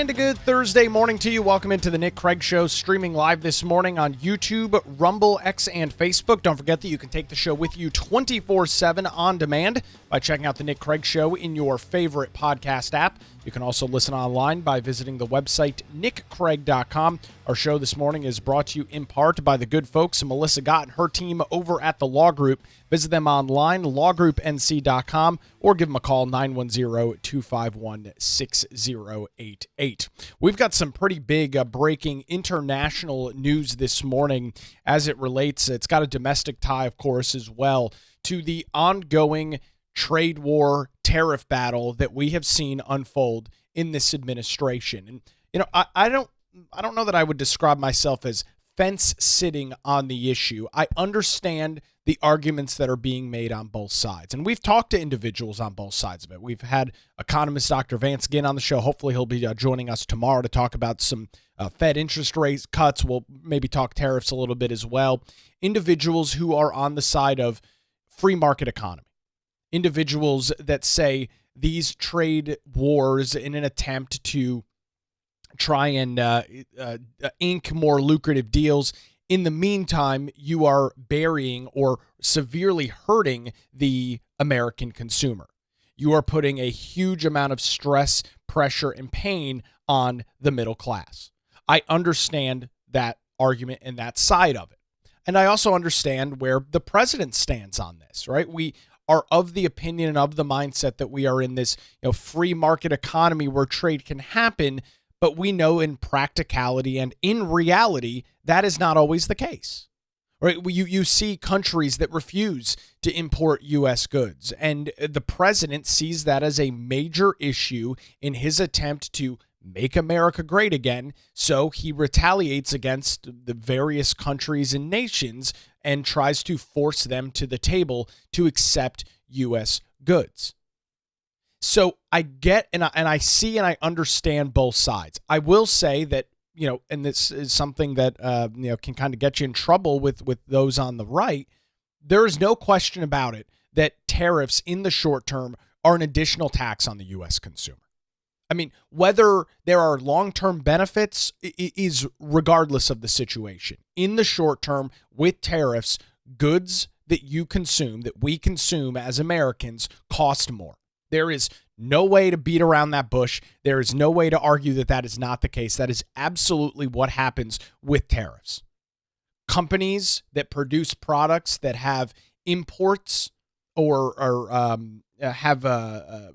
And a good Thursday morning to you. Welcome into the Nick Craig Show, streaming live this morning on YouTube, Rumble, X, and Facebook. Don't forget that you can take the show with you 24/7 on demand by checking out the Nick Craig Show in your favorite podcast app. You can also listen online by visiting the website nickcraig.com. Our show this morning is brought to you in part by the good folks Melissa Gott and her team over at the Law Group. Visit them online, lawgroupnc.com, or give them a call, 910-251-6088. We've got some pretty big breaking international news this morning as it relates. It's got a domestic tie, of course, as well, to the ongoing trade war tariff battle that we have seen unfold in this administration. And, you know, I don't know that I would describe myself as fence sitting on the issue. I understand the arguments that are being made on both sides. And we've talked to individuals on both sides of it. We've had economist Dr. Vance Ginn on the show. Hopefully he'll be joining us tomorrow to talk about some Fed interest rate cuts. We'll maybe talk tariffs a little bit as well. Individuals who are on the side of free market economy. Individuals that say these trade wars in an attempt to try and ink more lucrative deals. In the meantime, you are burying or severely hurting the American consumer. You are putting a huge amount of stress, pressure, and pain on the middle class. I understand that argument and that side of it. And I also understand where the president stands on this, right? We are of the opinion and of the mindset that we are in this, free market economy where trade can happen, but we know in practicality and in reality, that is not always the case, right? You see countries that refuse to import U.S. goods, and the president sees that as a major issue in his attempt to make America great again. So he retaliates against the various countries and nations and tries to force them to the table to accept U.S. goods. So I get and I see and I understand both sides. I will say that, and this is something that, can kind of get you in trouble with those on the right. There is no question about it that tariffs in the short term are an additional tax on the U.S. consumer. I mean, whether there are long-term benefits is regardless of the situation. In the short term, with tariffs, goods that you consume, that we consume as Americans, cost more. There is no way to beat around that bush. There is no way to argue that that is not the case. That is absolutely what happens with tariffs. Companies that produce products that have imports or have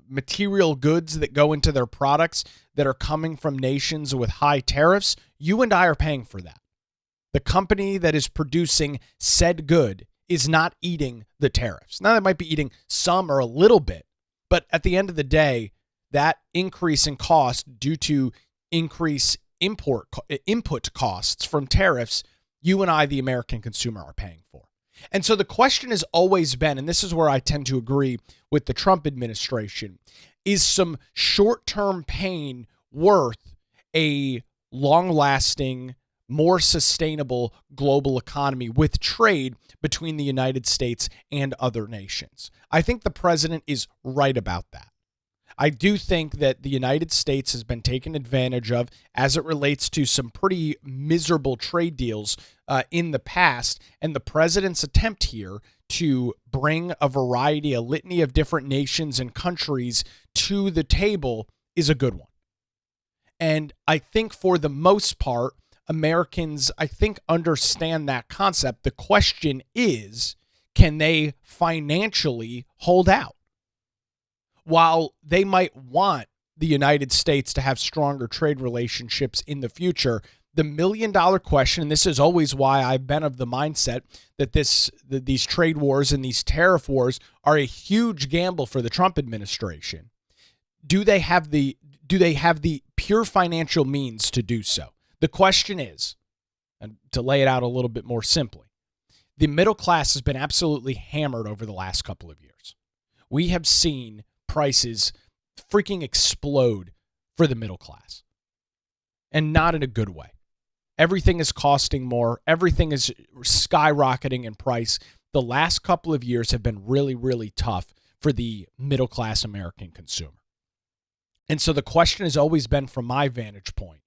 material goods that go into their products that are coming from nations with high tariffs, you and I are paying for that. The company that is producing said good is not eating the tariffs. Now, they might be eating some or a little bit, but at the end of the day, that increase in cost due to increased input costs from tariffs, you and I, the American consumer, are paying for. And so the question has always been, and this is where I tend to agree with the Trump administration, is some short-term pain worth a long-lasting, more sustainable global economy with trade between the United States and other nations? I think the president is right about that. I do think that the United States has been taken advantage of as it relates to some pretty miserable trade deals in the past, and the president's attempt here to bring a litany of different nations and countries to the table is a good one. And I think for the most part, Americans, understand that concept. The question is, can they financially hold out? While they might want the United States to have stronger trade relationships in the future, the million-dollar question, and this is always why I've been of the mindset that these trade wars and these tariff wars are a huge gamble for the Trump administration. Do they have the pure financial means to do so? The question is, and to lay it out a little bit more simply, the middle class has been absolutely hammered over the last couple of years. We have seen prices freaking explode for the middle class, and not in a good way. Everything is costing more. Everything is skyrocketing in price. The last couple of years have been really, really tough for the middle class American consumer. And so the question has always been, from my vantage point,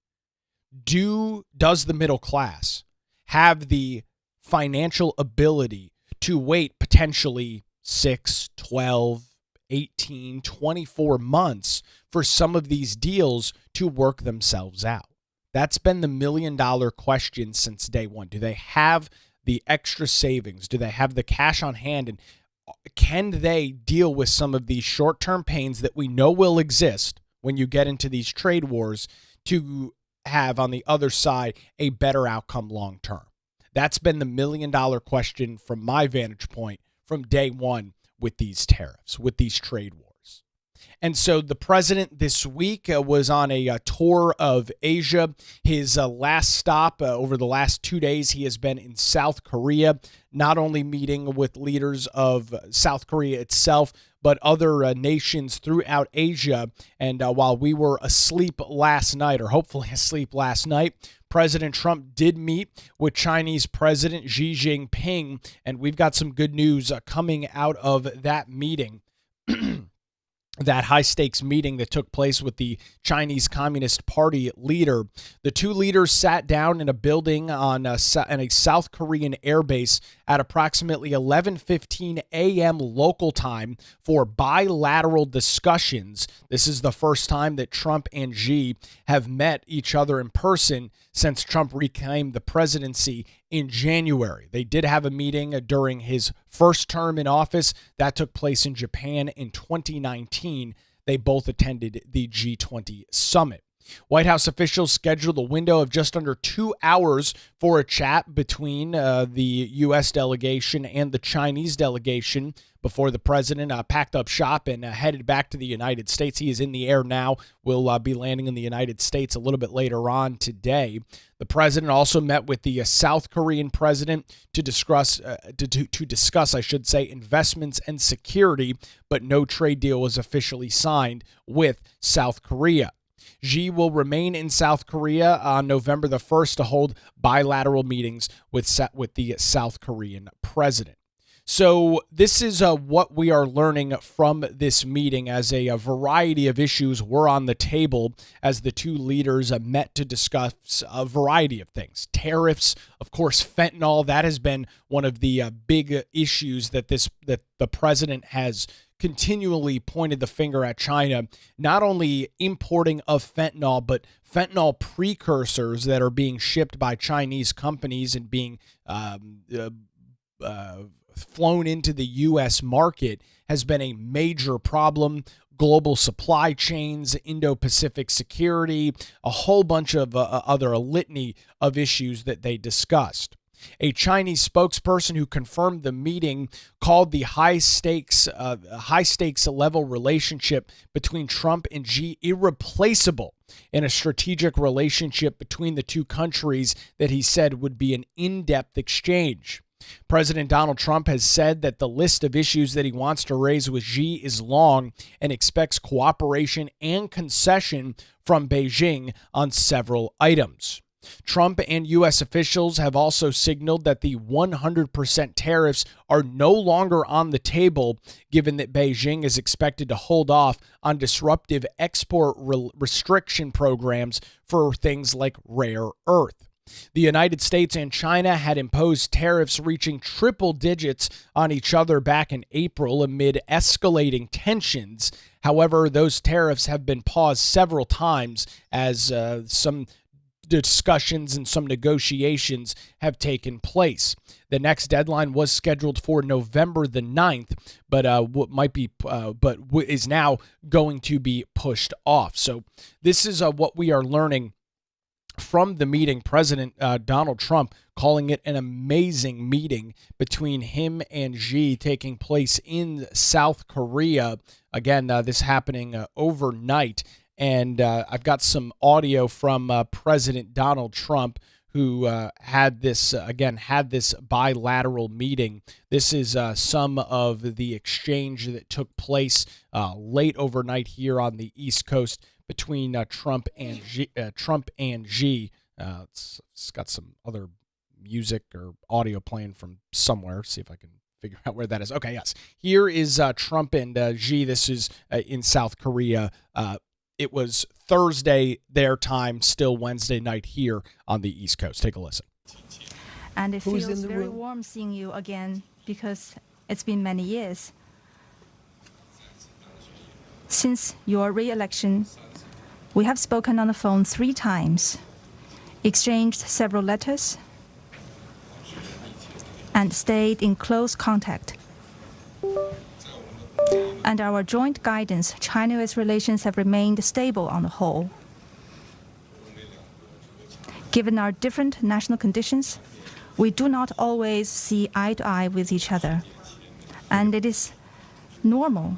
does the middle class have the financial ability to wait potentially 6, 12, 18, 24 months for some of these deals to work themselves out? That's been the $1 million question since day one. Do they have the extra savings? Do they have the cash on hand? And can they deal with some of these short-term pains that we know will exist when you get into these trade wars to have on the other side a better outcome long term? That's been the $1 million question from my vantage point from day one with these tariffs, with these trade wars. And so the president this week was on a tour of Asia. His last stop over the last 2 days, he has been in South Korea, not only meeting with leaders of South Korea itself, but other nations throughout Asia. And while we were asleep last night, or hopefully asleep last night, President Trump did meet with Chinese President Xi Jinping, and we've got some good news coming out of that meeting. That high-stakes meeting that took place with the Chinese Communist Party leader. The two leaders sat down in a building on a South Korean airbase at approximately 11:15 a.m. local time for bilateral discussions. This is the first time that Trump and Xi have met each other in person since Trump reclaimed the presidency in January. They did have a meeting during his first term in office. That took place in Japan in 2019. They both attended the G20 summit. White House officials scheduled a window of just under 2 hours for a chat between the U.S. delegation and the Chinese delegation before the president packed up shop and headed back to the United States. He is in the air now, will be landing in the United States a little bit later on today. The president also met with the South Korean president to discuss, investments and security, but no trade deal was officially signed with South Korea. Xi will remain in South Korea on November the 1st to hold bilateral meetings with the South Korean president. So this is what we are learning from this meeting, as a variety of issues were on the table as the two leaders met to discuss a variety of things. Tariffs, of course, fentanyl, that has been one of the big issues that the president has continually pointed the finger at China, not only importing of fentanyl, but fentanyl precursors that are being shipped by Chinese companies and being flown into the U.S. market has been a major problem. Global supply chains, Indo-Pacific security, a whole bunch of a litany of issues that they discussed. A Chinese spokesperson who confirmed the meeting called the high stakes level relationship between Trump and Xi irreplaceable in a strategic relationship between the two countries that he said would be an in-depth exchange. President Donald Trump has said that the list of issues that he wants to raise with Xi is long and expects cooperation and concession from Beijing on several items. Trump and U.S. officials have also signaled that the 100% tariffs are no longer on the table, given that Beijing is expected to hold off on disruptive export restriction programs for things like rare earth. The United States and China had imposed tariffs reaching triple digits on each other back in April amid escalating tensions. However, those tariffs have been paused several times as some discussions and some negotiations have taken place. The next deadline was scheduled for November the 9th, but is now going to be pushed off. So this is what we are learning from the meeting. President Donald Trump calling it an amazing meeting between him and Xi taking place in South Korea. Again, this happening overnight. And I've got some audio from President Donald Trump, who had this bilateral meeting. This is some of the exchange that took place late overnight here on the East Coast between Trump and Xi. It's got some other music or audio playing from somewhere. See if I can figure out where that is. Okay, yes. Here is Trump and Xi. This is in South Korea. It was Thursday their time, still Wednesday night here on the East Coast. Take a listen. And it feels very warm seeing you again because it's been many years. Since your re-election, we have spoken on the phone 3 times, exchanged several letters, and stayed in close contact. And our joint guidance, China-US relations have remained stable on the whole. Given our different national conditions, we do not always see eye to eye with each other. And it is normal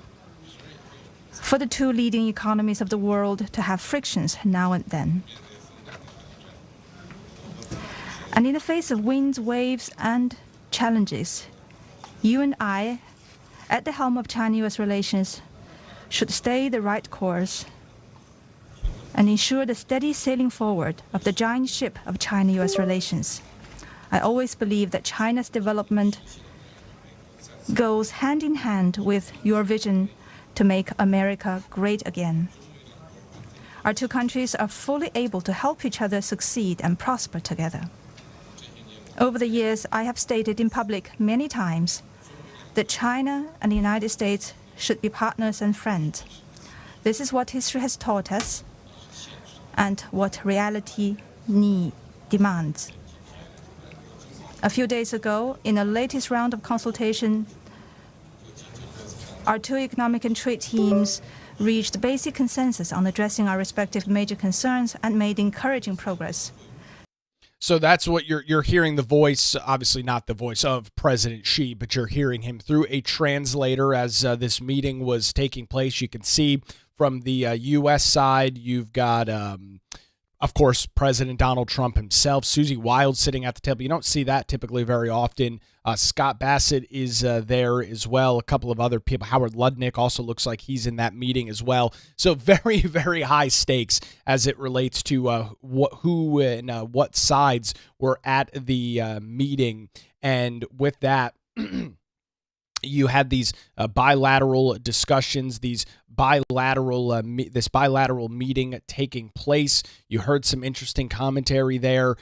for the 2 leading economies of the world to have frictions now and then. And in the face of winds, waves, and challenges, you and I, at the helm of China-US relations, should stay the right course and ensure the steady sailing forward of the giant ship of China-US relations. I always believe that China's development goes hand in hand with your vision to make America great again. Our 2 countries are fully able to help each other succeed and prosper together. Over the years, I have stated in public many times that China and the United States should be partners and friends. This is what history has taught us and what reality demands. A few days ago, in the latest round of consultation, our 2 economic and trade teams reached basic consensus on addressing our respective major concerns and made encouraging progress. So that's what you're hearing, the voice, obviously not the voice of President Xi, but you're hearing him through a translator as this meeting was taking place. You can see from the U.S. side, you've got, of course, President Donald Trump himself, Susie Wild sitting at the table. You don't see that typically very often. Scott Bassett is there as well. A couple of other people. Howard Lutnick also looks like he's in that meeting as well. So very, very high stakes as it relates to who and what sides were at the meeting. And with that, you had these bilateral discussions, this bilateral meeting taking place. You heard some interesting commentary there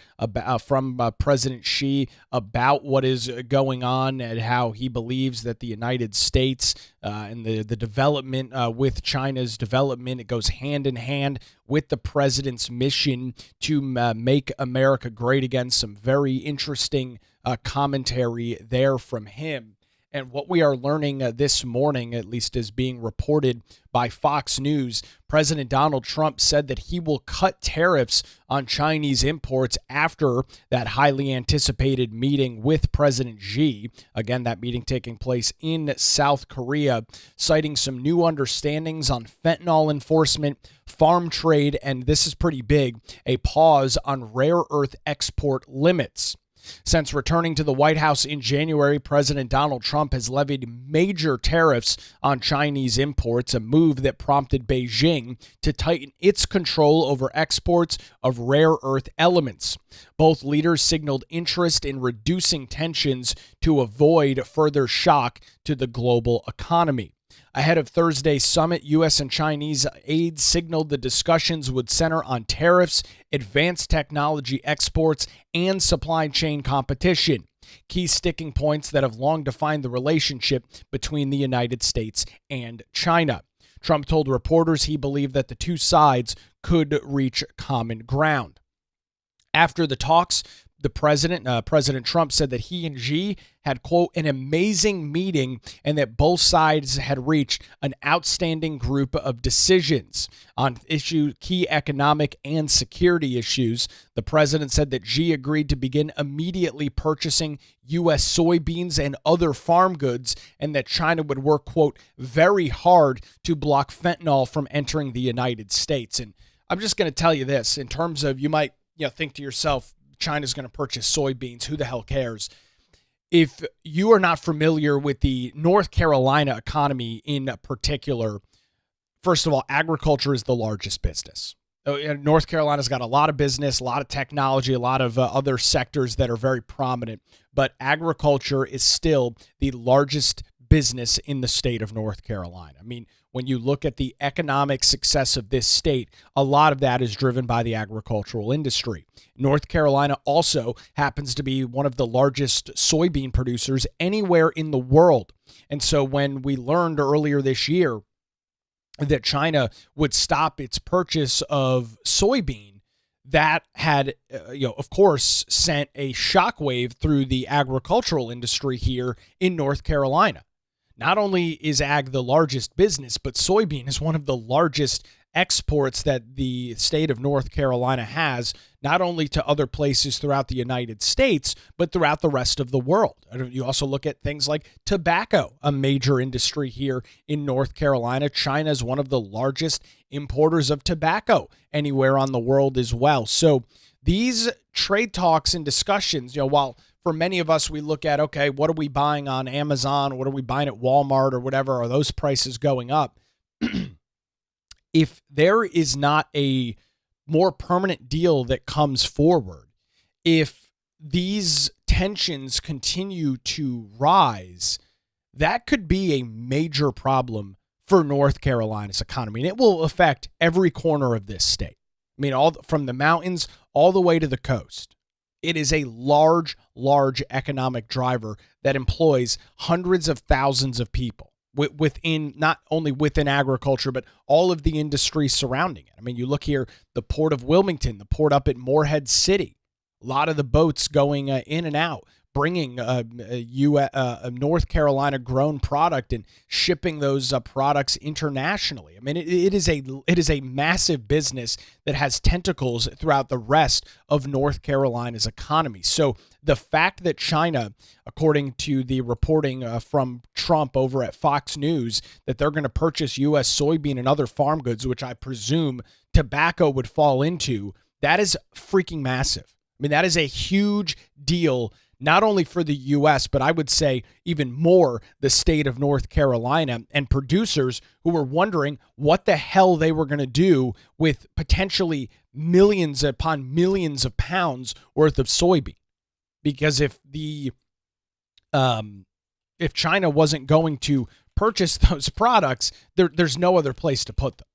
from President Xi about what is going on and how he believes that the United States and the development with China's development, it goes hand in hand with the president's mission to make America great again. Some very interesting commentary there from him. And what we are learning this morning, at least as being reported by Fox News, President Donald Trump said that he will cut tariffs on Chinese imports after that highly anticipated meeting with President Xi. Again, that meeting taking place in South Korea, citing some new understandings on fentanyl enforcement, farm trade, and this is pretty big, a pause on rare earth export limits. Since returning to the White House in January, President Donald Trump has levied major tariffs on Chinese imports, a move that prompted Beijing to tighten its control over exports of rare earth elements. Both leaders signaled interest in reducing tensions to avoid further shock to the global economy. Ahead of Thursday's summit, U.S. and Chinese aides signaled the discussions would center on tariffs, advanced technology exports, and supply chain competition, key sticking points that have long defined the relationship between the United States and China. Trump told reporters he believed that the 2 sides could reach common ground. After the talks, President Trump said that he and Xi had, quote, an amazing meeting and that both sides had reached an outstanding group of decisions on key economic and security issues. The president said that Xi agreed to begin immediately purchasing U.S. soybeans and other farm goods and that China would work, quote, very hard to block fentanyl from entering the United States. And I'm just going to tell you this in terms of, you might think to yourself, China's going to purchase soybeans. Who the hell cares? If you are not familiar with the North Carolina economy in particular, first of all, agriculture is the largest business. North Carolina's got a lot of business, a lot of technology, a lot of other sectors that are very prominent, but agriculture is still the largest business in the state of North Carolina. I mean, when you look at the economic success of this state, a lot of that is driven by the agricultural industry. North Carolina also happens to be one of the largest soybean producers anywhere in the world. And so when we learned earlier this year that China would stop its purchase of soybean, that had, of course, sent a shockwave through the agricultural industry here in North Carolina. Not only is ag the largest business, but soybean is one of the largest exports that the state of North Carolina has, not only to other places throughout the United States, but throughout the rest of the world. You also look at things like tobacco, a major industry here in North Carolina. China is one of the largest importers of tobacco anywhere on the world as well. So these trade talks and discussions, while for many of us, we look at, okay, what are we buying on Amazon? What are we buying at Walmart or whatever? Are those prices going up? If there is not a more permanent deal that comes forward, if these tensions continue to rise, that could be a major problem for North Carolina's economy. And it will affect every corner of this state. I mean, all from the mountains all the way to the coast. It is a large, large economic driver that employs hundreds of thousands of people within, not only within agriculture, but all of the industry surrounding it. I mean, you look here, the Port of Wilmington, the port up at Morehead City, a lot of the boats going in and out, bringing a North Carolina grown product and shipping those products internationally. I mean, it is a massive business that has tentacles throughout the rest of North Carolina's economy. So the fact that China, according to the reporting from Trump over at Fox News, that they're going to purchase U.S. soybean and other farm goods, which I presume tobacco would fall into, that is freaking massive. I mean, that is a huge deal, not only for the U.S., but I would say even more the state of North Carolina and producers who were wondering what the hell they were going to do with potentially millions upon millions of pounds worth of soybean. Because if China wasn't going to purchase those products, there's no other place to put them.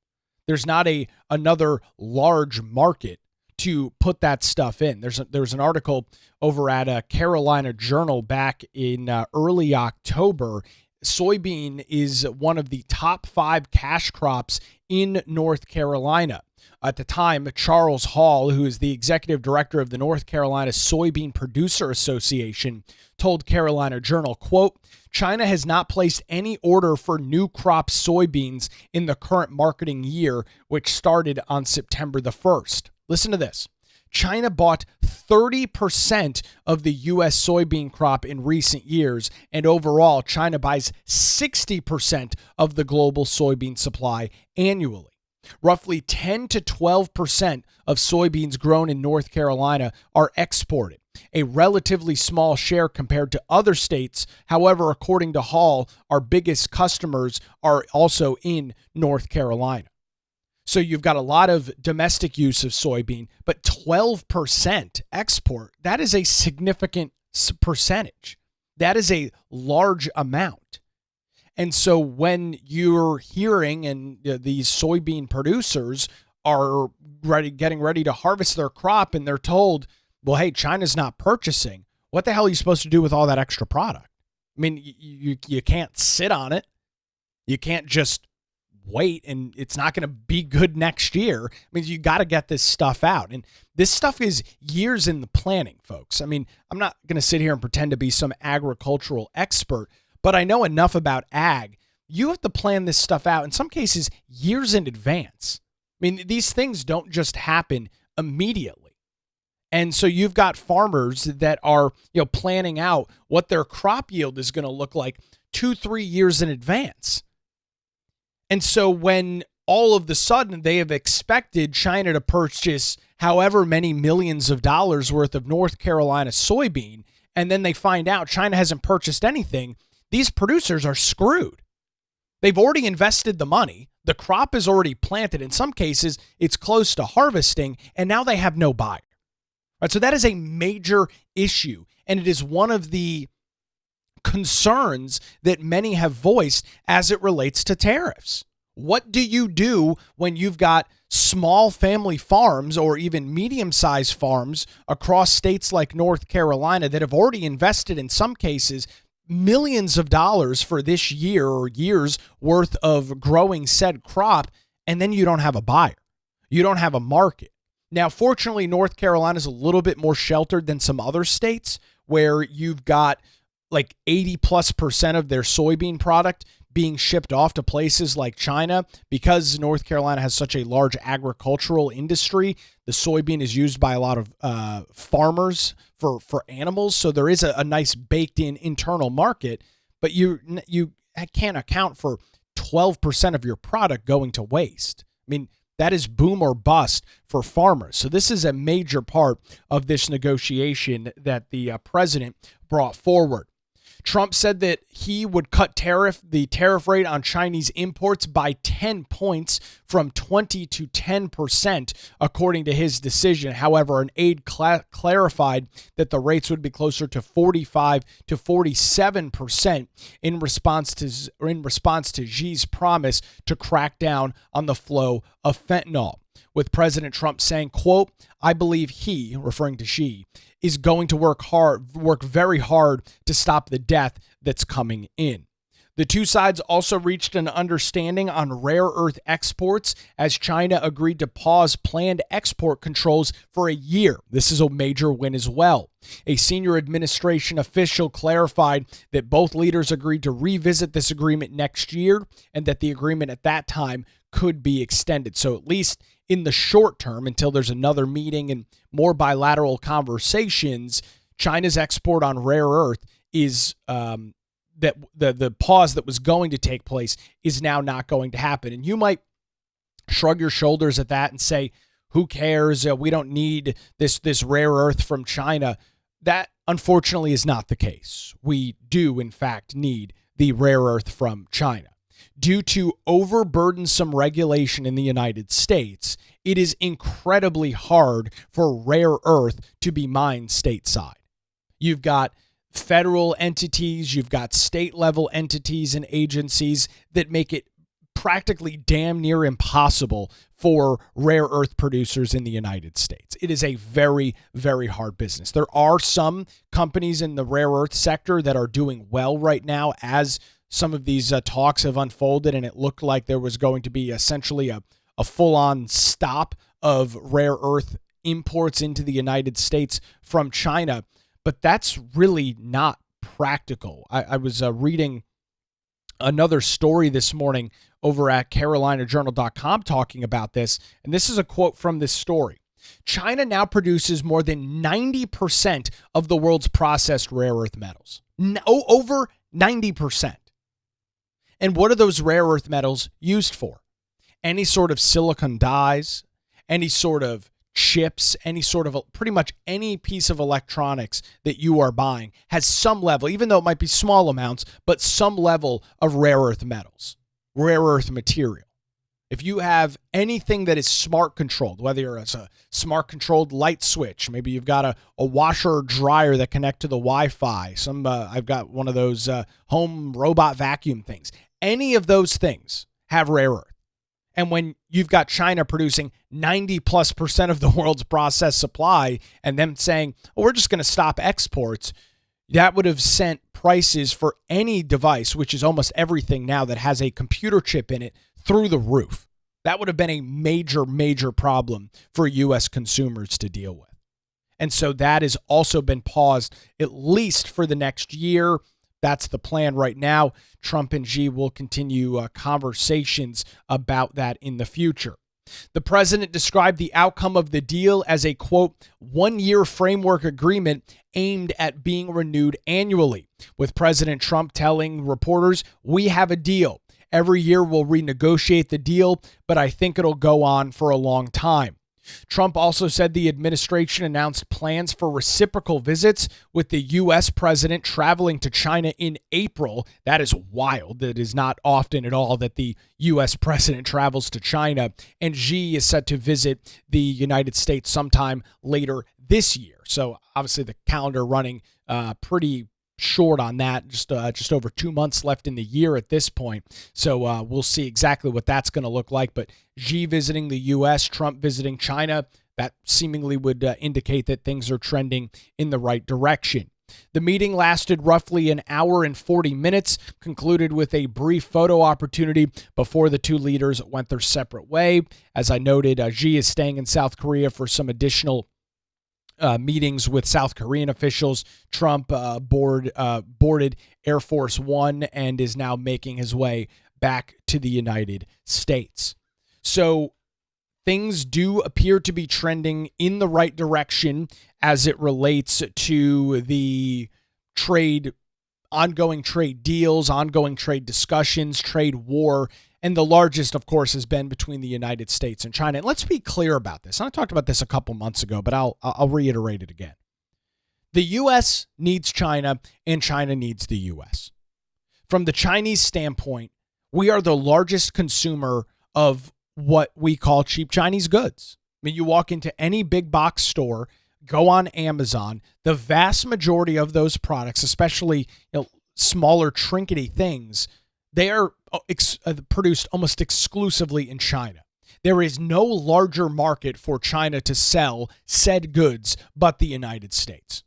There's not another large market to put that stuff in. There's an article over at Carolina Journal back in early October. Soybean is one of the top 5 cash crops in North Carolina. At the time, Charles Hall, who is the executive director of the North Carolina Soybean Producer Association, told Carolina Journal, quote, China has not placed any order for new crop soybeans in the current marketing year, which started on September the 1st. Listen to this. China bought 30% of the U.S. soybean crop in recent years, and overall, China buys 60% of the global soybean supply annually. Roughly 10 to 12% of soybeans grown in North Carolina are exported, a relatively small share compared to other states. However, according to Hall, our biggest customers are also in North Carolina. So you've got a lot of domestic use of soybean, but 12% export, that is a significant percentage. That is a large amount. And so when you're hearing and these soybean producers are getting ready to harvest their crop and they're told, well, hey, China's not purchasing, what the hell are you supposed to do with all that extra product? I mean, you can't sit on it. You can't just wait and it's not going to be good next year. I mean, you got to get this stuff out. And this stuff is years in the planning, folks. I mean, I'm not going to sit here and pretend to be some agricultural expert, but I know enough about ag. You have to plan this stuff out, in some cases, years in advance. I mean, these things don't just happen immediately. And so you've got farmers that are, planning out what their crop yield is going to look like 2-3 years in advance. And so when all of the sudden they have expected China to purchase however many millions of dollars worth of North Carolina soybean, and then they find out China hasn't purchased anything, these producers are screwed. They've already invested the money. The crop is already planted. In some cases, it's close to harvesting, and now they have no buyer. Right, so that is a major issue, and it is one of the concerns that many have voiced as it relates to tariffs. What do you do when you've got small family farms or even medium-sized farms across states like North Carolina that have already invested, in some cases, millions of dollars for this year or years worth of growing said crop, and then you don't have a buyer? You don't have a market. Now, fortunately, North Carolina is a little bit more sheltered than some other states where you've got like 80+% of their soybean product being shipped off to places like China. Because North Carolina has such a large agricultural industry, the soybean is used by a lot of farmers for animals. So there is a nice baked in internal market, but you can't account for 12% of your product going to waste. I mean, that is boom or bust for farmers. So this is a major part of this negotiation that the president brought forward. Trump said that he would cut the tariff rate on Chinese imports by 10 points from 20 to 10%, according to his decision. However, an aide clarified that the rates would be closer to 45 to 47% in response to Xi's promise to crack down on the flow of fentanyl, with President Trump saying, quote, "I believe he," referring to Xi, "is going to work very hard to stop the death that's coming in." The two sides also reached an understanding on rare earth exports as China agreed to pause planned export controls for a year. This is a major win as well. A senior administration official clarified that both leaders agreed to revisit this agreement next year and that the agreement at that time could be extended. So at least in the short term, until there's another meeting and more bilateral conversations, China's export on rare earth is that the pause that was going to take place is now not going to happen. And you might shrug your shoulders at that and say, who cares? We don't need this rare earth from China. That, unfortunately, is not the case. We do, in fact, need the rare earth from China. Due to overburdensome regulation in the United States, it is incredibly hard for rare earth to be mined stateside. You've got federal entities, you've got state level entities and agencies that make it practically damn near impossible for rare earth producers in the United States. It is a very, very hard business. There are some companies in the rare earth sector that are doing well right now as some of these talks have unfolded, and it looked like there was going to be essentially a full-on stop of rare earth imports into the United States from China. But that's really not practical. I was reading another story this morning over at CarolinaJournal.com talking about this, and this is a quote from this story. China now produces more than 90% of the world's processed rare earth metals. Over 90%. And what are those rare earth metals used for? Any sort of silicon dyes, any sort of chips, any sort of pretty much any piece of electronics that you are buying has some level, even though it might be small amounts, but some level of rare earth metals, rare earth material. If you have anything that is smart controlled, whether it's a smart controlled light switch, maybe you've got a washer or dryer that connect to the Wi-Fi, I've got one of those home robot vacuum things. Any of those things have rare earth. And when you've got China producing 90+% of the world's processed supply and them saying, oh, we're just going to stop exports, that would have sent prices for any device, which is almost everything now that has a computer chip in it, through the roof. That would have been a major, major problem for U.S. consumers to deal with. And so that has also been paused, at least for the next year. That's the plan right now. Trump and Xi will continue conversations about that in the future. The president described the outcome of the deal as a, quote, one-year framework agreement aimed at being renewed annually, with President Trump telling reporters, "We have a deal. Every year we'll renegotiate the deal, but I think it'll go on for a long time." Trump also said the administration announced plans for reciprocal visits, with the U.S. president traveling to China in April. That is wild. It is not often at all that the U.S. president travels to China. And Xi is set to visit the United States sometime later this year. So obviously the calendar running pretty short on that. Just over 2 months left in the year at this point. So we'll see exactly what that's going to look like. But Xi visiting the U.S., Trump visiting China, that seemingly would indicate that things are trending in the right direction. The meeting lasted roughly an hour and 40 minutes, concluded with a brief photo opportunity before the two leaders went their separate way. As I noted, Xi is staying in South Korea for some additional meetings with South Korean officials. Trump boarded Air Force One and is now making his way back to the United States. So things do appear to be trending in the right direction as it relates to the ongoing trade deals, ongoing trade discussions, trade war. And the largest, of course, has been between the United States and China. And let's be clear about this. I talked about this a couple months ago, but I'll reiterate it again. The U.S. needs China, and China needs the U.S. From the Chinese standpoint, we are the largest consumer of what we call cheap Chinese goods. I mean, you walk into any big box store, go on Amazon, the vast majority of those products, especially smaller trinkety things, they are produced almost exclusively in China. There is no larger market for China to sell said goods but the United States.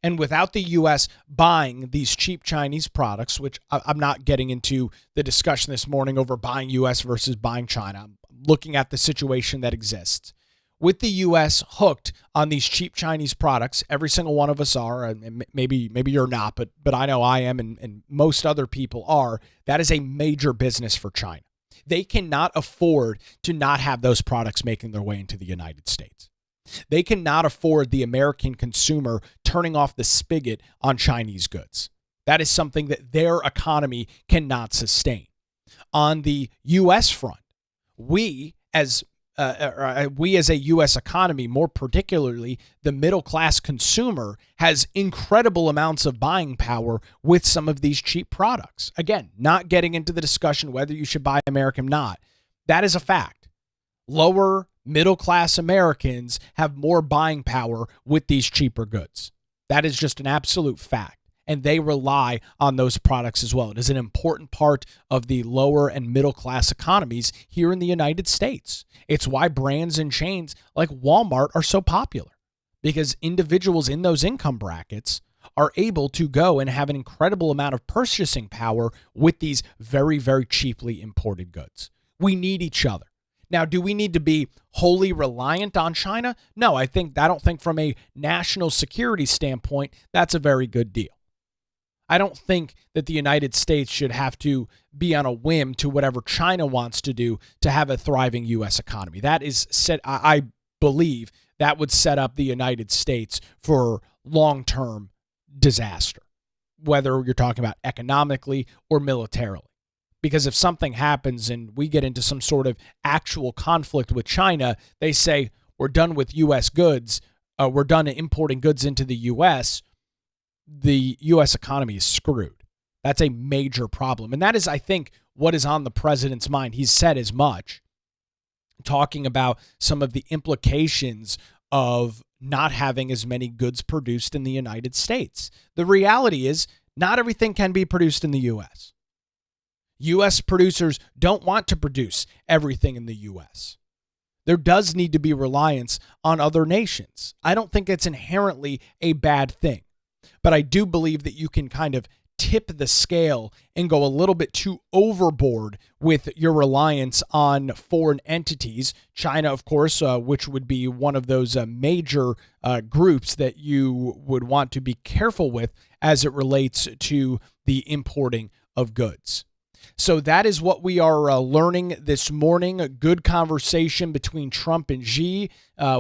And without the U.S. buying these cheap Chinese products, which I'm not getting into the discussion this morning over buying U.S. versus buying China, I'm looking at the situation that exists. With the U.S. hooked on these cheap Chinese products, every single one of us are, and maybe you're not, but I know I am, and most other people are. That is a major business for China. They cannot afford to not have those products making their way into the United States. They cannot afford the American consumer turning off the spigot on Chinese goods. That is something that their economy cannot sustain. On the U.S. front, we as a U.S. economy, more particularly the middle-class consumer, has incredible amounts of buying power with some of these cheap products. Again, not getting into the discussion whether you should buy American or not. That is a fact. Lower middle-class Americans have more buying power with these cheaper goods. That is just an absolute fact. And they rely on those products as well. It is an important part of the lower and middle-class economies here in the United States. It's why brands and chains like Walmart are so popular, because individuals in those income brackets are able to go and have an incredible amount of purchasing power with these very, very cheaply imported goods. We need each other. Now, do we need to be wholly reliant on China? No, I don't think from a national security standpoint, that's a very good deal. I don't think that the United States should have to be on a whim to whatever China wants to do to have a thriving U.S. economy. That is set, I believe that would set up the United States for long-term disaster, whether you're talking about economically or militarily. Because if something happens and we get into some sort of actual conflict with China, they say, we're done with U.S. goods, we're done importing goods into the U.S., the U.S. economy is screwed. That's a major problem. And that is, I think, what is on the president's mind. He's said as much, talking about some of the implications of not having as many goods produced in the United States. The reality is, not everything can be produced in the U.S. U.S. producers don't want to produce everything in the U.S. There does need to be reliance on other nations. I don't think it's inherently a bad thing. But I do believe that you can kind of tip the scale and go a little bit too overboard with your reliance on foreign entities. China, of course, which would be one of those major groups that you would want to be careful with as it relates to the importing of goods. So that is what we are learning this morning. A good conversation between Trump and Xi.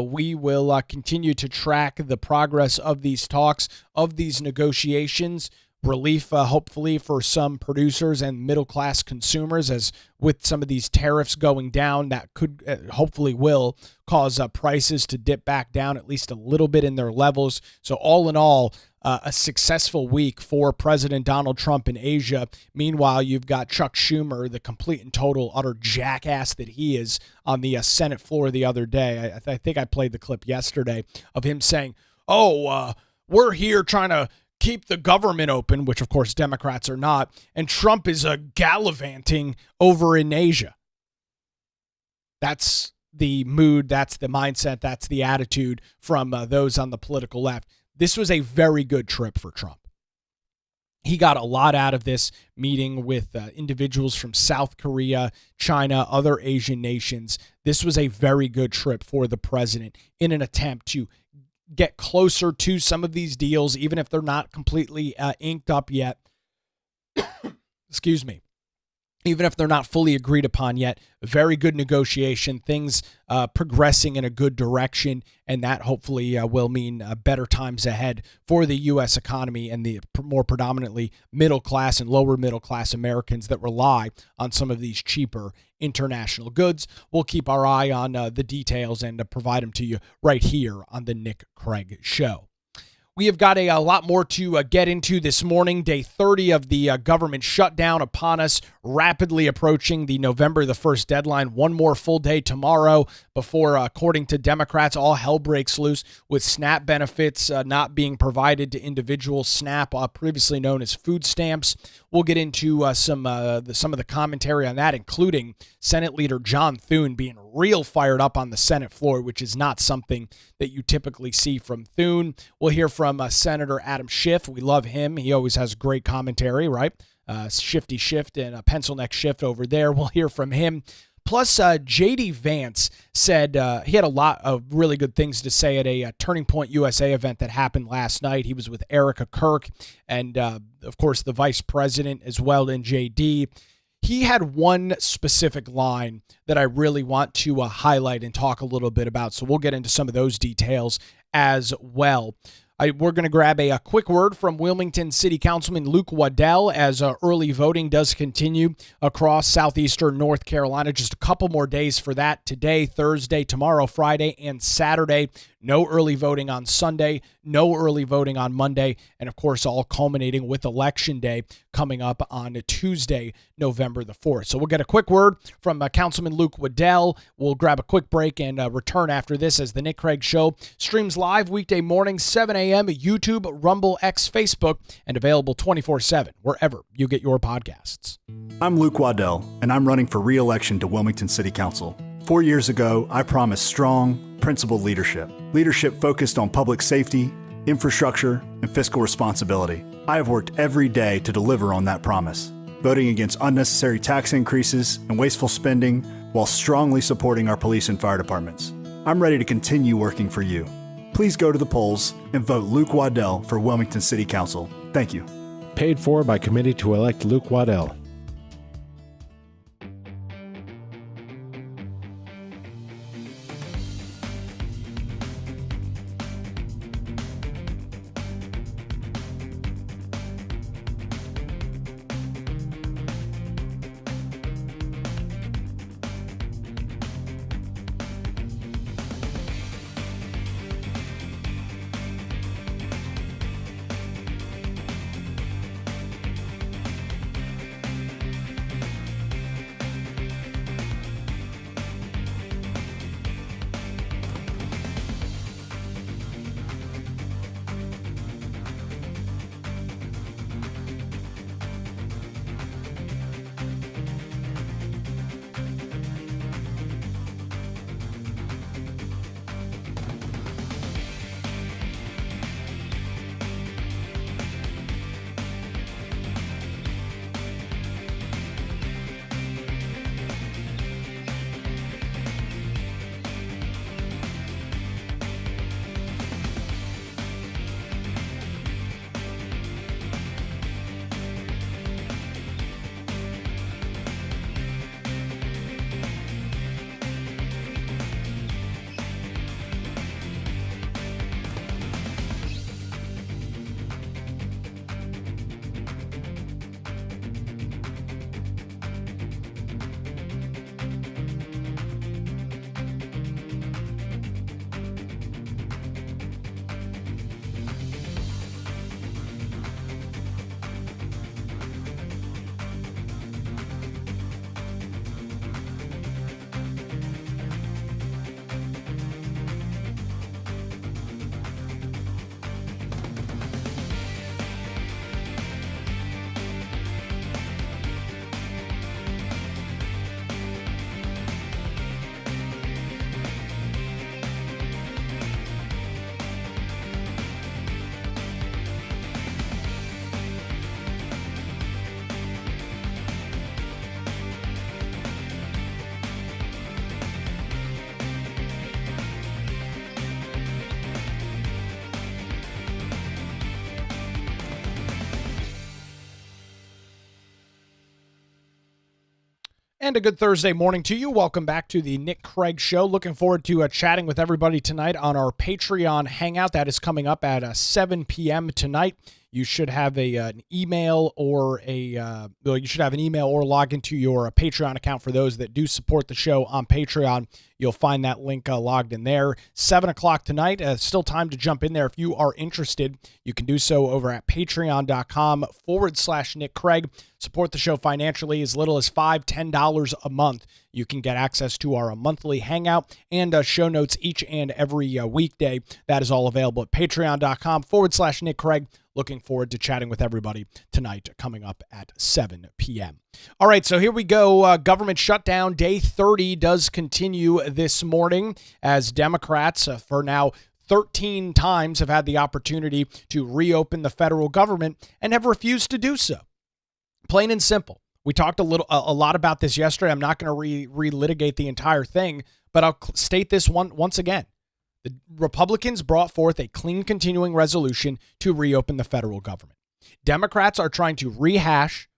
We will continue to track the progress of these talks, of these negotiations. Relief, hopefully, for some producers and middle-class consumers, as with some of these tariffs going down, that could hopefully will cause prices to dip back down at least a little bit in their levels. So all in all, a successful week for President Donald Trump in Asia. Meanwhile, you've got Chuck Schumer, the complete and total utter jackass that he is, on the Senate floor the other day. I think I played the clip yesterday of him saying, we're here trying to keep the government open, which of course Democrats are not, and Trump is gallivanting over in Asia. That's the mood, that's the mindset, that's the attitude from those on the political left. This was a very good trip for Trump. He got a lot out of this meeting with individuals from South Korea, China, other Asian nations. This was a very good trip for the president in an attempt to get closer to some of these deals, even if they're not completely inked up yet. Excuse me. Even if they're not fully agreed upon yet, very good negotiation, things progressing in a good direction, and that hopefully will mean better times ahead for the U.S. economy and the more predominantly middle class and lower middle class Americans that rely on some of these cheaper international goods. We'll keep our eye on the details and provide them to you right here on the Nick Craig Show. We have got a lot more to get into this morning. Day 30 of the government shutdown upon us, rapidly approaching the November the 1st deadline. One more full day tomorrow before, according to Democrats, all hell breaks loose with SNAP benefits not being provided to individuals. SNAP, previously known as food stamps. We'll get into some of the commentary on that, including Senate Leader John Thune being real fired up on the Senate floor, which is not something that you typically see from Thune. We'll hear from Senator Adam Schiff. We love him. He always has great commentary, right? Shifty Shift and Pencil Neck Shift over there. We'll hear from him. Plus, J.D. Vance said he had a lot of really good things to say at a Turning Point USA event that happened last night. He was with Erica Kirk and, of course, the vice president as well in J.D. He had one specific line that I really want to highlight and talk a little bit about, so we'll get into some of those details as well. We're going to grab a quick word from Wilmington City Councilman Luke Waddell as early voting does continue across southeastern North Carolina. Just a couple more days for that. Today, Thursday, tomorrow, Friday, and Saturday. No early voting on Sunday, no early voting on Monday, and of course all culminating with Election Day coming up on Tuesday, November the 4th. So we'll get a quick word from Councilman Luke Waddell. We'll grab a quick break and return after this as the Nick Craig Show streams live weekday mornings, 7 a.m., YouTube, Rumble, X, Facebook, and available 24/7 wherever you get your podcasts. I'm Luke Waddell, and I'm running for re-election to Wilmington City Council. 4 years ago, I promised strong, principled leadership. Leadership focused on public safety, infrastructure, and fiscal responsibility. I have worked every day to deliver on that promise, voting against unnecessary tax increases and wasteful spending while strongly supporting our police and fire departments. I'm ready to continue working for you. Please go to the polls and vote Luke Waddell for Wilmington City Council. Thank you. Paid for by committee to elect Luke Waddell. And a good Thursday morning to you. Welcome back to the Nick Craig Show. Looking forward to chatting with everybody tonight on our Patreon Hangout. That is coming up at 7 p.m. tonight. You should have an email or log into your Patreon account for those that do support the show on Patreon. You'll find that link logged in there. 7 o'clock tonight. Still time to jump in there. If you are interested, you can do so over at patreon.com/Nick Craig. Support the show financially as little as $5, $10 a month. You can get access to our monthly hangout and show notes each and every weekday. That is all available at patreon.com/Nick Craig. Looking forward to chatting with everybody tonight coming up at 7 p.m. All right, so here we go. Government shutdown day 30 does continue this morning as Democrats, for now 13 times, have had the opportunity to reopen the federal government and have refused to do so. Plain and simple. We talked a lot about this yesterday. I'm not going to relitigate the entire thing, but I'll state this once again. The Republicans brought forth a clean continuing resolution to reopen the federal government. Democrats are trying to rehash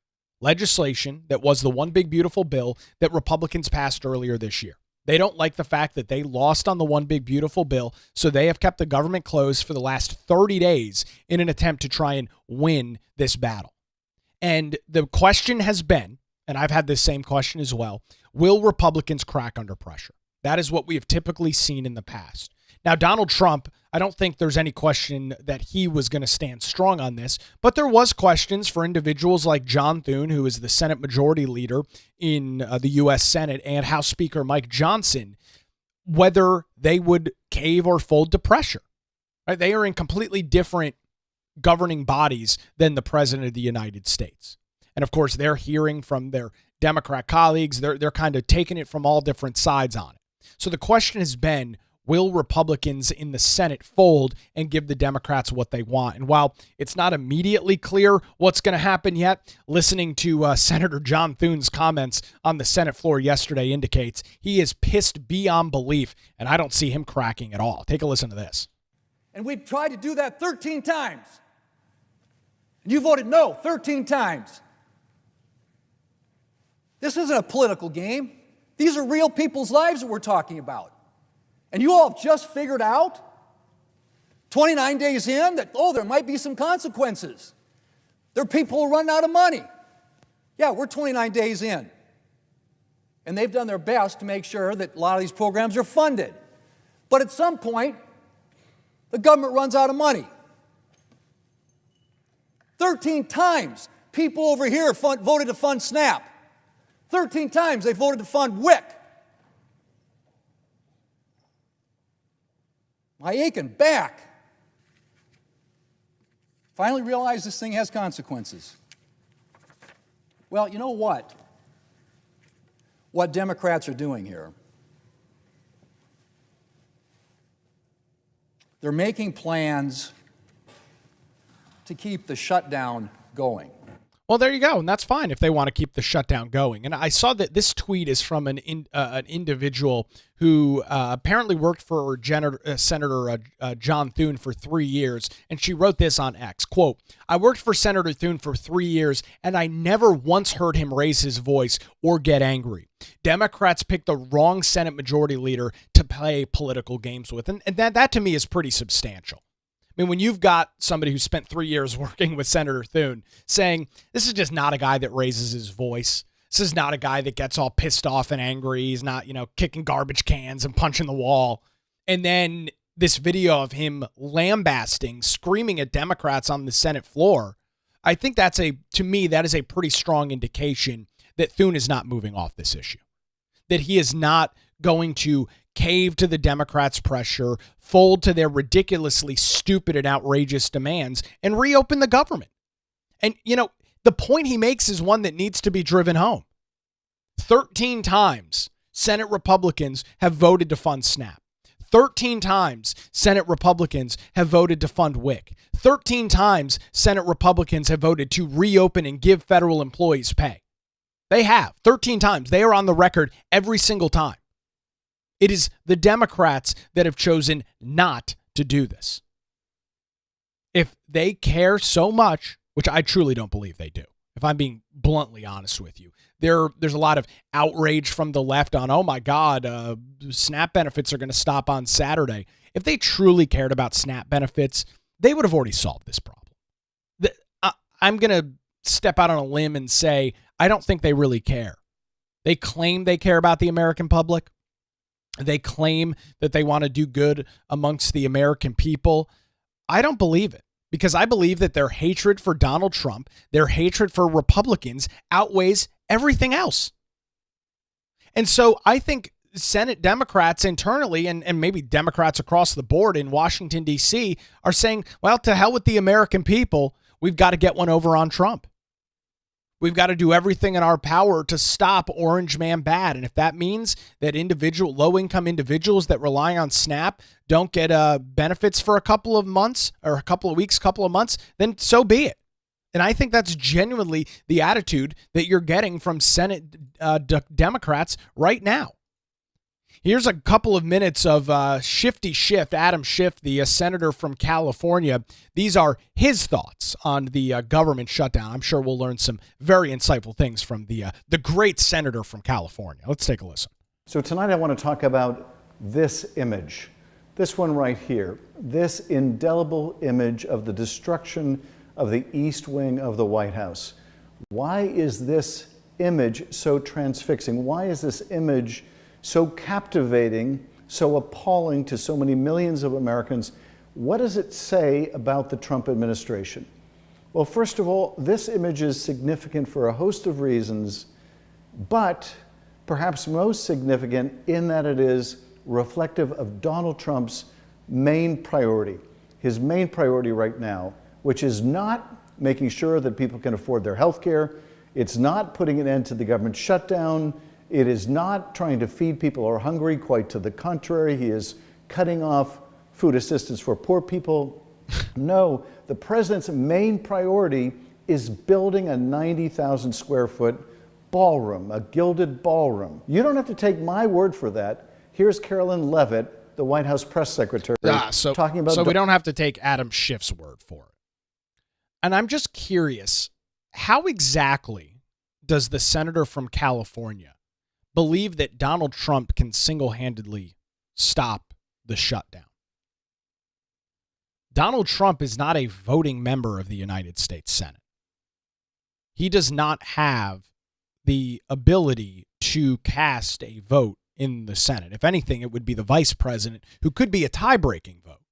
legislation that was the one big beautiful bill that Republicans passed earlier this year. They don't like the fact that they lost on the one big beautiful bill, so they have kept the government closed for the last 30 days in an attempt to try and win this battle. And the question has been, and I've had this same question as well, will Republicans crack under pressure? That is what we have typically seen in the past. Now, Donald Trump, I don't think there's any question that he was going to stand strong on this, but there was questions for individuals like John Thune, who is the Senate Majority Leader in the U.S. Senate, and House Speaker Mike Johnson, whether they would cave or fold to pressure. Right? They are in completely different governing bodies than the President of the United States. And of course, they're hearing from their Democrat colleagues. They're kind of taking it from all different sides on it. So the question has been, will Republicans in the Senate fold and give the Democrats what they want? And while it's not immediately clear what's going to happen yet, listening to Senator John Thune's comments on the Senate floor yesterday indicates he is pissed beyond belief, and I don't see him cracking at all. Take a listen to this. And we've tried to do that 13 times. And you voted no 13 times. This isn't a political game. These are real people's lives that we're talking about. And you all have just figured out, 29 days in, that, there might be some consequences. There are people who are running out of money. Yeah, we're 29 days in. And they've done their best to make sure that a lot of these programs are funded. But at some point, the government runs out of money. 13 times, people over here voted to fund SNAP. 13 times they voted to fund WIC. My aching back. Finally realized this thing has consequences. Well, you know what? What Democrats are doing here, they're making plans to keep the shutdown going. Well, there you go, and that's fine if they want to keep the shutdown going. And I saw that this tweet is from an individual who apparently worked for Senator John Thune for 3 years, and she wrote this on X, quote, "I worked for Senator Thune for 3 years, and I never once heard him raise his voice or get angry. Democrats picked the wrong Senate Majority Leader to play political games with," and that to me is pretty substantial. I mean, when you've got somebody who spent 3 years working with Senator Thune saying, this is just not a guy that raises his voice. This is not a guy that gets all pissed off and angry. He's not, kicking garbage cans and punching the wall. And then this video of him lambasting, screaming at Democrats on the Senate floor. I think to me, that is a pretty strong indication that Thune is not moving off this issue. That he is not going to cave to the Democrats' pressure, fold to their ridiculously stupid and outrageous demands, and reopen the government. And, the point he makes is one that needs to be driven home. 13 times, Senate Republicans have voted to fund SNAP. 13 times, Senate Republicans have voted to fund WIC. 13 times, Senate Republicans have voted to reopen and give federal employees pay. They have. 13 times. They are on the record every single time. It is the Democrats that have chosen not to do this. If they care so much, which I truly don't believe they do, if I'm being bluntly honest with you. There's a lot of outrage from the left on, oh my God, SNAP benefits are going to stop on Saturday. If they truly cared about SNAP benefits, they would have already solved this problem. I'm going to step out on a limb and say, I don't think they really care. They claim they care about the American public. They claim that they want to do good amongst the American people. I don't believe it, because I believe that their hatred for Donald Trump, their hatred for Republicans outweighs everything else. And so I think Senate Democrats internally and maybe Democrats across the board in Washington, D.C. are saying, well, to hell with the American people. We've got to get one over on Trump. We've got to do everything in our power to stop Orange Man bad. And if that means that low-income individuals that rely on SNAP don't get benefits for a couple of months or a couple of weeks, couple of months, then so be it. And I think that's genuinely the attitude that you're getting from Senate Democrats right now. Here's a couple of minutes of Shifty Schiff, Adam Schiff, the senator from California. These are his thoughts on the government shutdown. I'm sure we'll learn some very insightful things from the great senator from California. Let's take a listen. So tonight I want to talk about this image, this one right here, this indelible image of the destruction of the East Wing of the White House. Why is this image so transfixing? Why is this image so captivating, so appalling to so many millions of Americans? What does it say about the Trump administration? Well, first of all, this image is significant for a host of reasons, but perhaps most significant in that it is reflective of Donald Trump's main priority. His main priority right now, which is not making sure that people can afford their health care. It's not putting an end to the government shutdown. It is not trying to feed people who are hungry. Quite to the contrary, he is cutting off food assistance for poor people. No, the president's main priority is building a 90,000 square foot ballroom, a gilded ballroom. You don't have to take my word for that. Here's Carolyn Levitt, the White House press secretary, talking about... So we don't have to take Adam Schiff's word for it. And I'm just curious, how exactly does the senator from California believe that Donald Trump can single-handedly stop the shutdown? Donald Trump is not a voting member of the United States Senate. He does not have the ability to cast a vote in the Senate. If anything, it would be the vice president, who could be a tie-breaking vote.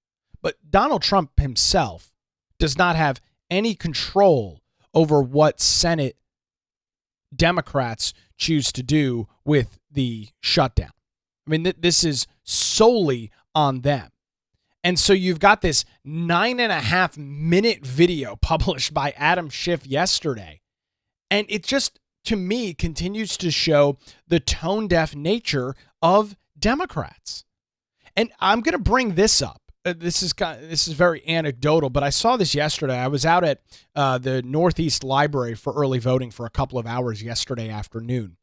But Donald Trump himself does not have any control over what Senate Democrats choose to do with the shutdown. I mean, this is solely on them. And so you've got this 9.5-minute video published by Adam Schiff yesterday. And it just, to me, continues to show the tone-deaf nature of Democrats. And I'm going to bring this up. This is very anecdotal, but I saw this yesterday. I was out at the Northeast Library for early voting for a couple of hours yesterday afternoon.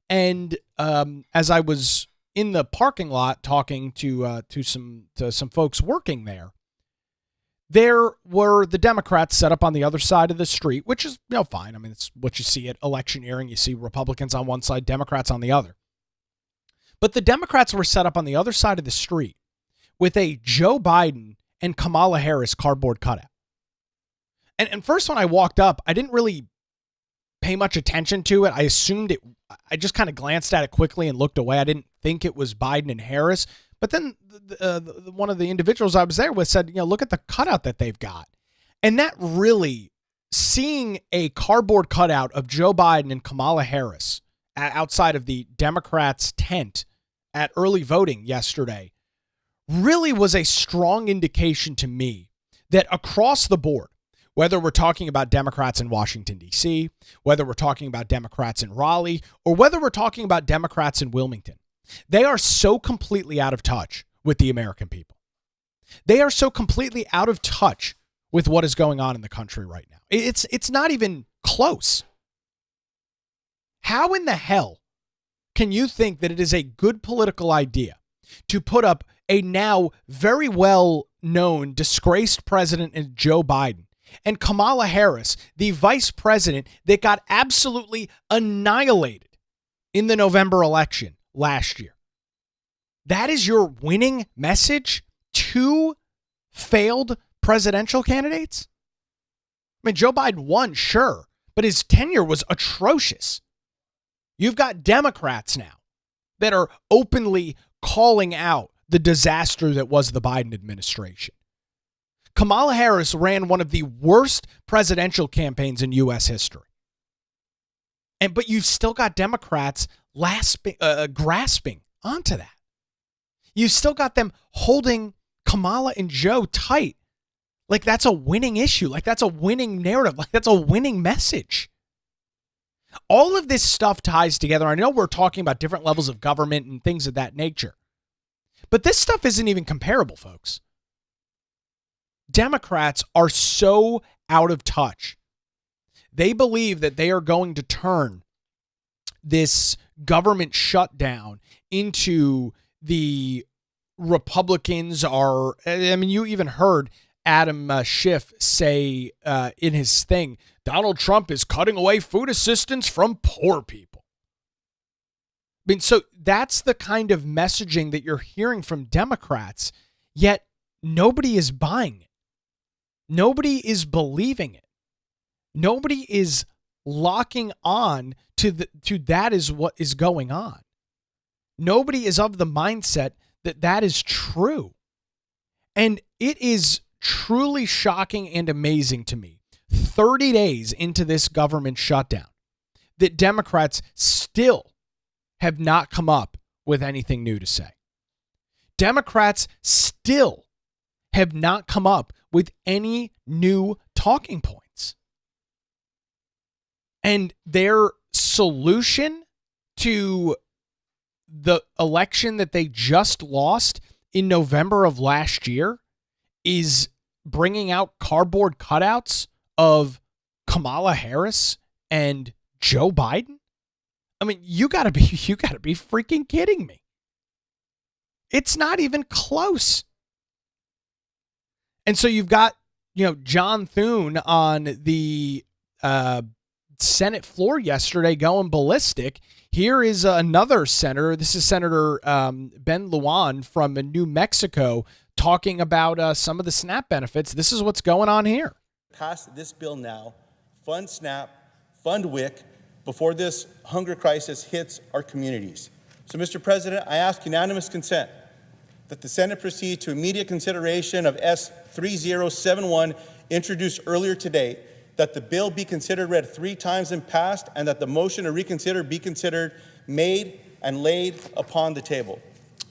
And as I was in the parking lot talking to some folks working there were the Democrats set up on the other side of the street, which is fine. I mean, it's what you see at electioneering. You see Republicans on one side, Democrats on the other. But the Democrats were set up on the other side of the street with a Joe Biden and Kamala Harris cardboard cutout. And first when I walked up, I didn't really pay much attention to it. I assumed it. I just kind of glanced at it quickly and looked away. I didn't think it was Biden and Harris. But then one of the individuals I was there with said, look at the cutout that they've got. And that really, seeing a cardboard cutout of Joe Biden and Kamala Harris outside of the Democrats' tent at early voting yesterday really was a strong indication to me that across the board, whether we're talking about Democrats in Washington, D.C., whether we're talking about Democrats in Raleigh, or whether we're talking about Democrats in Wilmington, they are so completely out of touch with the American people. They are so completely out of touch with what is going on in the country right now. It's not even close. How in the hell can you think that it is a good political idea to put up a now very well-known disgraced president in Joe Biden And Kamala Harris, the vice president that got absolutely annihilated in the November election last year. That is your winning message to failed presidential candidates? I mean, Joe Biden won, sure, but his tenure was atrocious. You've got Democrats now that are openly calling out the disaster that was the Biden administration. Kamala Harris ran one of the worst presidential campaigns in U.S. history. But you've still got Democrats grasping onto that. You've still got them holding Kamala and Joe tight. Like that's a winning issue. Like that's a winning narrative. Like that's a winning message. All of this stuff ties together. I know we're talking about different levels of government and things of that nature. But this stuff isn't even comparable, folks. Democrats are so out of touch. They believe that they are going to turn this government shutdown into the Republicans are. I mean, you even heard Adam Schiff say in his thing, Donald Trump is cutting away food assistance from poor people. I mean, so that's the kind of messaging that you're hearing from Democrats, yet nobody is buying it. Nobody is believing it. Nobody is locking on to that is what is going on. Nobody is of the mindset that that is true. And it is truly shocking and amazing to me, 30 days into this government shutdown, that Democrats still have not come up with anything new to say. Democrats still have not come up with any new talking points. And their solution to the election that they just lost in November of last year is bringing out cardboard cutouts of Kamala Harris and Joe Biden. I mean, you gotta be freaking kidding me. It's not even close. And so you've got, John Thune on the Senate floor yesterday going ballistic. Here is another senator. This is Senator Ben Lujan from New Mexico talking about some of the SNAP benefits. This is what's going on here. Pass this bill now, fund SNAP, fund WIC, before this hunger crisis hits our communities. So, Mr. President, I ask unanimous consent that the Senate proceed to immediate consideration of S. 3071 introduced earlier today, that the bill be considered read 3 times and passed, and that the motion to reconsider be considered made and laid upon the table.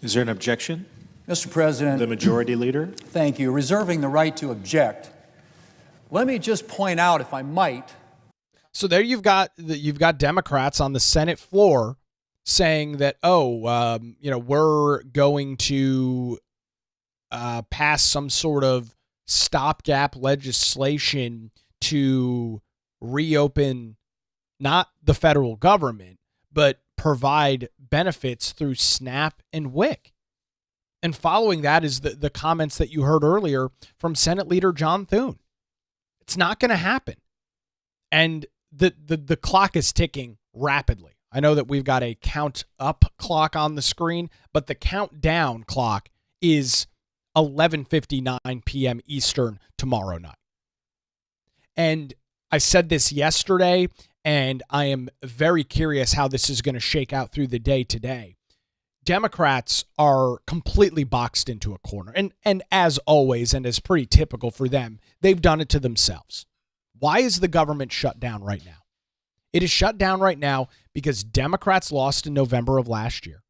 Is there an objection? Mr. President. The Majority Leader. Thank you. Reserving the right to object. Let me just point out, if I might. So there you've got Democrats on the Senate floor saying that, we're going to pass some sort of stopgap legislation to reopen not the federal government, but provide benefits through SNAP and WIC. And following that is the comments that you heard earlier from Senate Leader John Thune. It's not going to happen. And the clock is ticking rapidly. I know that we've got a count up clock on the screen, but the countdown clock is 11:59 p.m. Eastern tomorrow night. And I said this yesterday, and I am very curious how this is going to shake out through the day today. Democrats are completely boxed into a corner. And as always, and as pretty typical for them, they've done it to themselves. Why is the government shut down right now? It is shut down right now because Democrats lost in November of last year.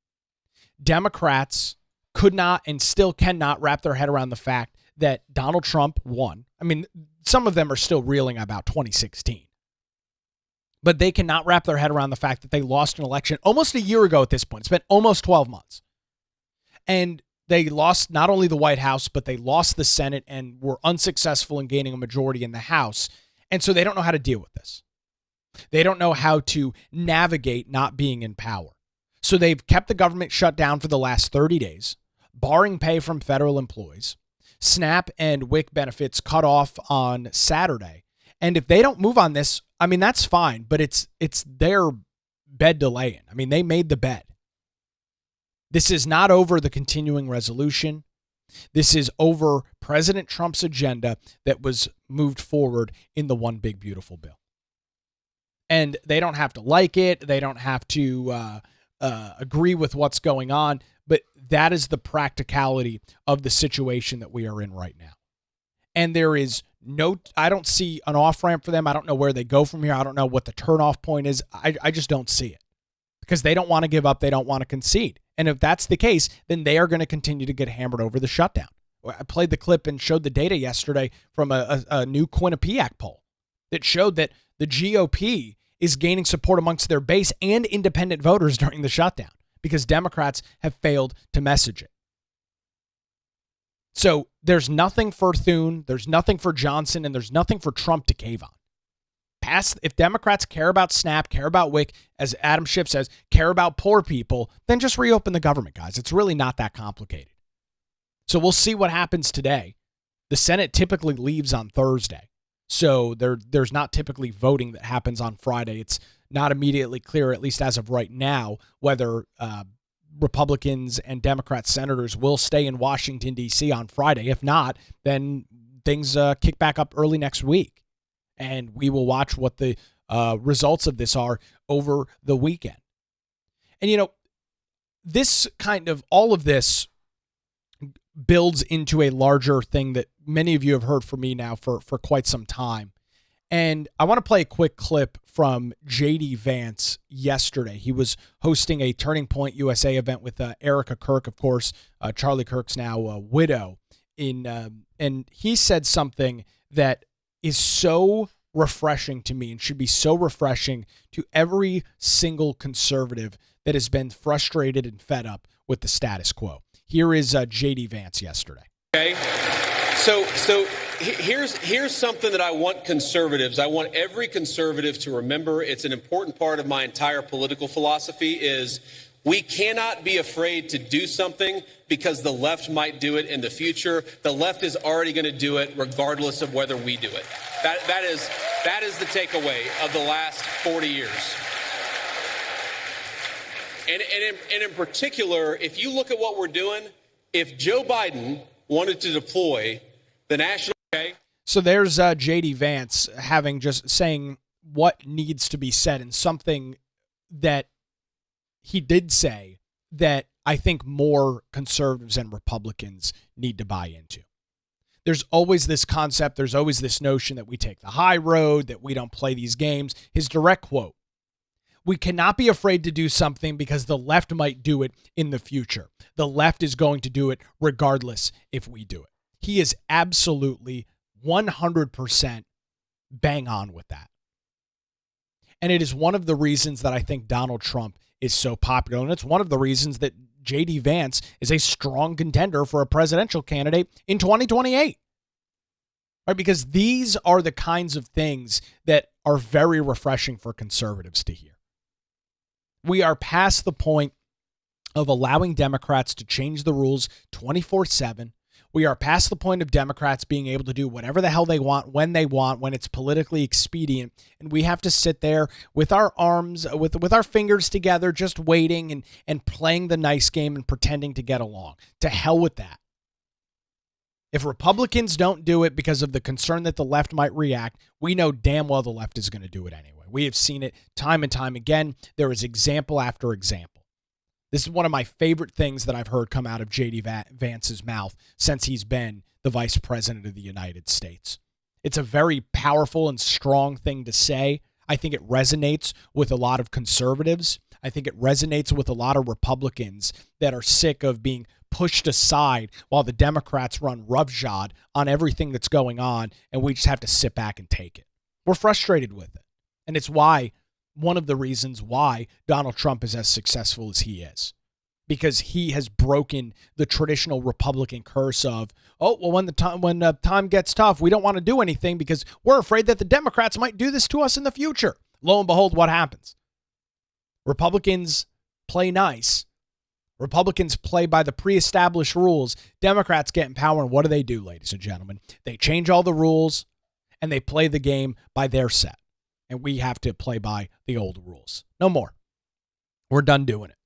Democrats could not and still cannot wrap their head around the fact that Donald Trump won. I mean, some of them are still reeling about 2016. But they cannot wrap their head around the fact that they lost an election almost a year ago at this point. It's been almost 12 months. And they lost not only the White House, but they lost the Senate and were unsuccessful in gaining a majority in the House. And so they don't know how to deal with this. They don't know how to navigate not being in power. So they've kept the government shut down for the last 30 days, barring pay from federal employees. SNAP and WIC benefits cut off on Saturday. And if they don't move on this, I mean, that's fine, but it's their bed to lay in. I mean, they made the bed. This is not over the continuing resolution. This is over President Trump's agenda that was moved forward in the One Big Beautiful Bill. And they don't have to like it. They don't have to agree with what's going on. But that is the practicality of the situation that we are in right now. And there is I don't see an off-ramp for them. I don't know where they go from here. I don't know what the turnoff point is. I just don't see it because they don't want to give up. They don't want to concede. And if that's the case, then they are going to continue to get hammered over the shutdown. I played the clip and showed the data yesterday from a new Quinnipiac poll that showed that the GOP is gaining support amongst their base and independent voters during the shutdown because Democrats have failed to message it. So there's nothing for Thune, there's nothing for Johnson, and there's nothing for Trump to cave on. If Democrats care about SNAP, care about WIC, as Adam Schiff says, care about poor people, then just reopen the government, guys. It's really not that complicated. So we'll see what happens today. The Senate typically leaves on Thursday. So there's not typically voting that happens on Friday. It's not immediately clear, at least as of right now, whether Republicans and Democrat senators will stay in Washington, D.C. on Friday. If not, then things kick back up early next week. And we will watch what the results of this are over the weekend. And, you know, all of this builds into a larger thing that many of you have heard from me now for quite some time. And I want to play a quick clip from J.D. Vance yesterday. He was hosting a Turning Point USA event with Erica Kirk, of course, Charlie Kirk's now widow. And he said something that is so refreshing to me and should be so refreshing to every single conservative that has been frustrated and fed up with the status quo. Here is J.D. Vance yesterday. Okay, so here's something that I want conservatives. I want every conservative to remember. It's an important part of my entire political philosophy is we cannot be afraid to do something because the left might do it in the future. The left is already going to do it regardless of whether we do it. That is the takeaway of the last 40 years. And in particular, if you look at what we're doing, if Joe Biden wanted to deploy the national... Okay. So there's J.D. Vance saying what needs to be said, and something that he did say that I think more conservatives and Republicans need to buy into. There's always this concept, there's always this notion that we take the high road, that we don't play these games. His direct quote: "We cannot be afraid to do something because the left might do it in the future. The left is going to do it regardless if we do it." He is absolutely 100% bang on with that. And it is one of the reasons that I think Donald Trump is so popular. And it's one of the reasons that J.D. Vance is a strong contender for a presidential candidate in 2028. Right? Because these are the kinds of things that are very refreshing for conservatives to hear. We are past the point of allowing Democrats to change the rules 24/7. We are past the point of Democrats being able to do whatever the hell they want, when it's politically expedient. And we have to sit there with our arms, with our fingers together, just waiting and playing the nice game and pretending to get along. To hell with that. If Republicans don't do it because of the concern that the left might react, we know damn well the left is going to do it anyway. We have seen it time and time again. There is example after example. This is one of my favorite things that I've heard come out of J.D. Vance's mouth since he's been the vice president of the United States. It's a very powerful and strong thing to say. I think it resonates with a lot of conservatives. I think it resonates with a lot of Republicans that are sick of being pushed aside while the Democrats run roughshod on everything that's going on, and we just have to sit back and take it. We're frustrated with it. And it's one of the reasons why Donald Trump is as successful as he is. Because he has broken the traditional Republican curse of, when the time gets tough, we don't want to do anything because we're afraid that the Democrats might do this to us in the future. Lo and behold, what happens? Republicans play nice Republicans play by the pre-established rules. Democrats get in power, and what do, ladies and gentlemen? They change all the rules, and they play the game by their set. And we have to play by the old rules. No more. We're done doing it.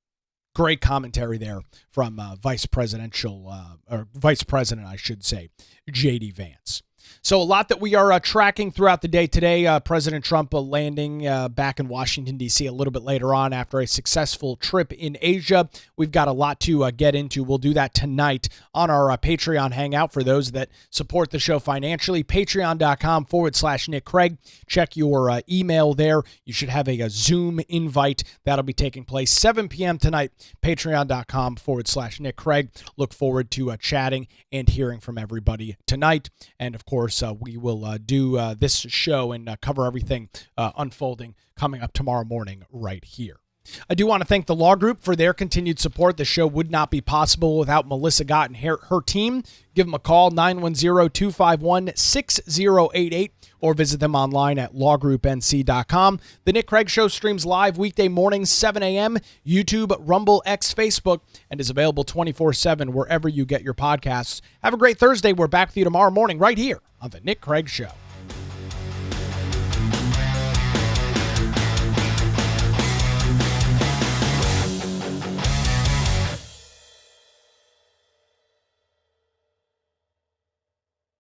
Great commentary there from Vice President, I should say, J.D. Vance. So a lot that we are tracking throughout the day today. President Trump landing back in Washington, D.C. a little bit later on after a successful trip in Asia. We've got a lot to get into. We'll do that tonight on our Patreon Hangout for those that support the show financially. Patreon.com/Nick Craig. Check your email there. You should have a Zoom invite. That'll be taking place 7 p.m. tonight. Patreon.com/Nick Craig. Look forward to chatting and hearing from everybody tonight. And of course, we will do this show and cover everything unfolding coming up tomorrow morning right here. I do want to thank the Law Group for their continued support. The show would not be possible without Melissa Gott and her team. Give them a call, 910-251-6088, or visit them online at lawgroupnc.com. The Nick Craig Show streams live weekday mornings, 7 a.m., YouTube, Rumble, X, Facebook, and is available 24/7 wherever you get your podcasts. Have a great Thursday. We're back with you tomorrow morning right here on The Nick Craig Show.